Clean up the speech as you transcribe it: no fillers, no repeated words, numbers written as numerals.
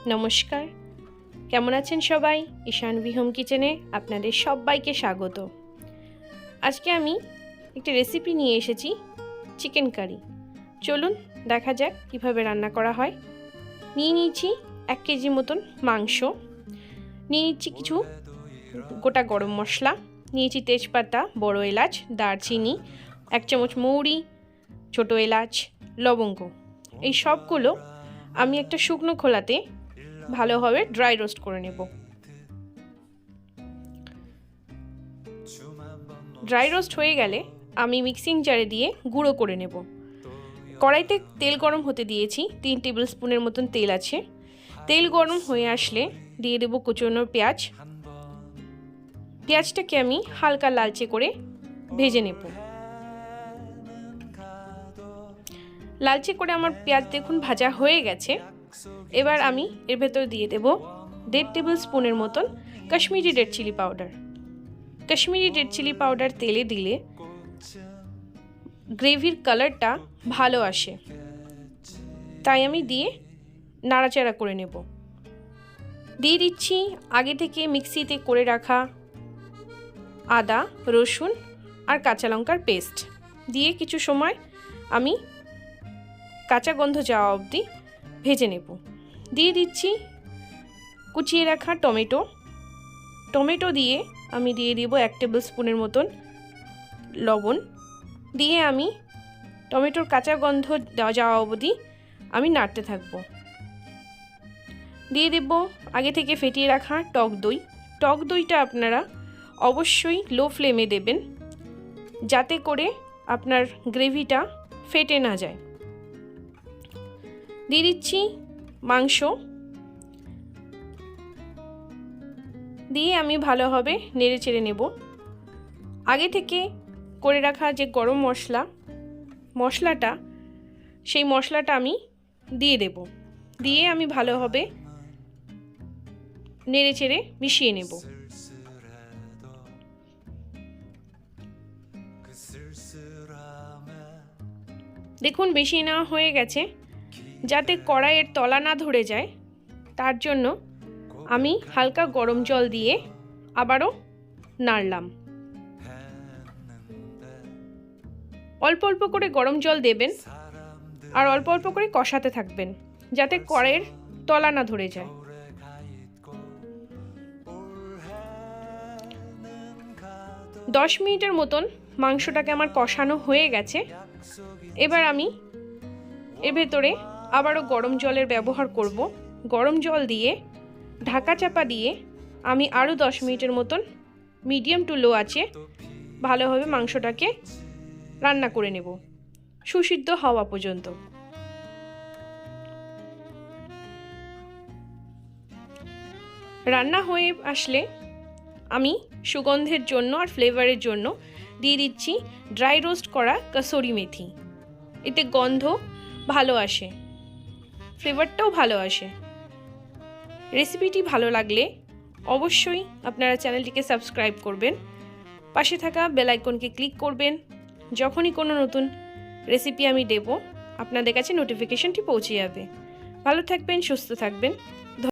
নমস্কার, কেমন আছেন সবাই? ঈশানভি হোম কিচেনে আপনাদের সবাইকে স্বাগত। আজকে আমি একটা রেসিপি নিয়ে এসেছি, চিকেন কারি। চলুন দেখা যাক কিভাবে রান্না করা হয়। নিয়ে নিয়েছি 1 কেজি মতন মাংস, নিয়ে নিচ্ছি কিছু গোটা গরম মশলা, নিয়েছি তেজপাতা, বড় এলাচ, দারচিনি, 1 চামচ মৌরি, ছোটো এলাচ, লবঙ্গ। এই সবগুলো আমি একটা শুকনো খোলাতে ভালোভাবে ড্রাই রোস্ট করে নেব। ড্রাই রোস্ট হয়ে গেলে আমি মিক্সিং জারে দিয়ে গুঁড়ো করে নেব। কড়াইতে তেল গরম হতে দিয়েছি, 3 টেবিল স্পুনের মতন তেল আছে। তেল গরম হয়ে আসলে দিয়ে দেব কুচনো পেঁয়াজ। পেঁয়াজটাকে আমি হালকা লালচে করে ভেজে নেব। লালচে করে আমার পেঁয়াজ দেখুন ভাজা হয়ে গেছে। এবার আমি এর ভেতর দিয়ে দেব 1.5 টেবিল স্পুনের মতন Kashmiri red chilli powder. Kashmiri red chilli powder তেলে দিলে গ্রেভির কালারটা ভালো আসে, তাই আমি দিয়ে নাড়াচাড়া করে নেব। দিয়ে দিচ্ছি আগে থেকে মিক্সিতে করে রাখা আদা, রসুন আর কাঁচা লঙ্কার পেস্ট। দিয়ে কিছু সময় আমি কাঁচা গন্ধ যাওয়া অবধি ভেজে নেব। দিয়ে দিচ্ছি কুচিয়ে রাখা টমেটো। টমেটো দিয়ে আমি দিয়ে দেব 1 টেবিল স্পুনের মতন লবণ। দিয়ে আমি টমেটোর কাঁচা গন্ধ যাওয়া অবধি আমি নাড়তে থাকব। দিয়ে দেব আগে থেকে ফেটিয়ে রাখা টক দই। টক দইটা আপনারা অবশ্যই লো ফ্লেমে দেবেন, যাতে করে আপনার গ্রেভিটা ফেটে না যায়। দিয়ে দিচ্ছি মাংস, দিয়ে আমি ভালোভাবে নেড়ে চেড়ে নেব। আগে থেকে করে রাখা যে গরম মশলাটা সেই মশলাটা আমি দিয়ে দেব। দিয়ে আমি ভালোভাবে নেড়ে চেড়ে মিশিয়ে নেব। দেখুন মিশিয়ে নেওয়া হয়ে গেছে। যাতে কড়াইয়ের তলা না ধরে যায় তার জন্য আমি হালকা গরম জল দিয়ে আবারও নাড়লাম। অল্প অল্প করে গরম জল দেবেন আর অল্প অল্প করে কষাতে থাকবেন, যাতে কড়াইয়ের তলা না ধরে যায়। দশ মিনিটের মতন মাংসটাকে আমার কষানো হয়ে গেছে। এবার আমি এর ভেতরে আবারও গরম জলের ব্যবহার করব। গরম জল দিয়ে ঢাকা চাপা দিয়ে আমি আরও 10 মিনিটের মতন মিডিয়াম টু লো আঁচে ভালোভাবে মাংসটাকে রান্না করে নেব, সুসিদ্ধ হওয়া পর্যন্ত। রান্না হয়ে আসলে আমি সুগন্ধের জন্য আর ফ্লেভারের জন্য দিয়ে দিচ্ছি ড্রাই রোস্ট করা কসুরি মেথি। এতে গন্ধ ভালো আসে, ফ্লেভারটাও ভালো আসে। রেসিপিটি ভালো লাগলে অবশ্যই আপনারা চ্যানেলটিকে সাবস্ক্রাইব করবেন, পাশে থাকা বেল আইকনকে ক্লিক করবেন। যখনই কোনো নতুন রেসিপি আমি দেব আপনাদের কাছে নোটিফিকেশনটি পৌঁছে যাবে। ভালো থাকবেন, সুস্থ থাকবেন।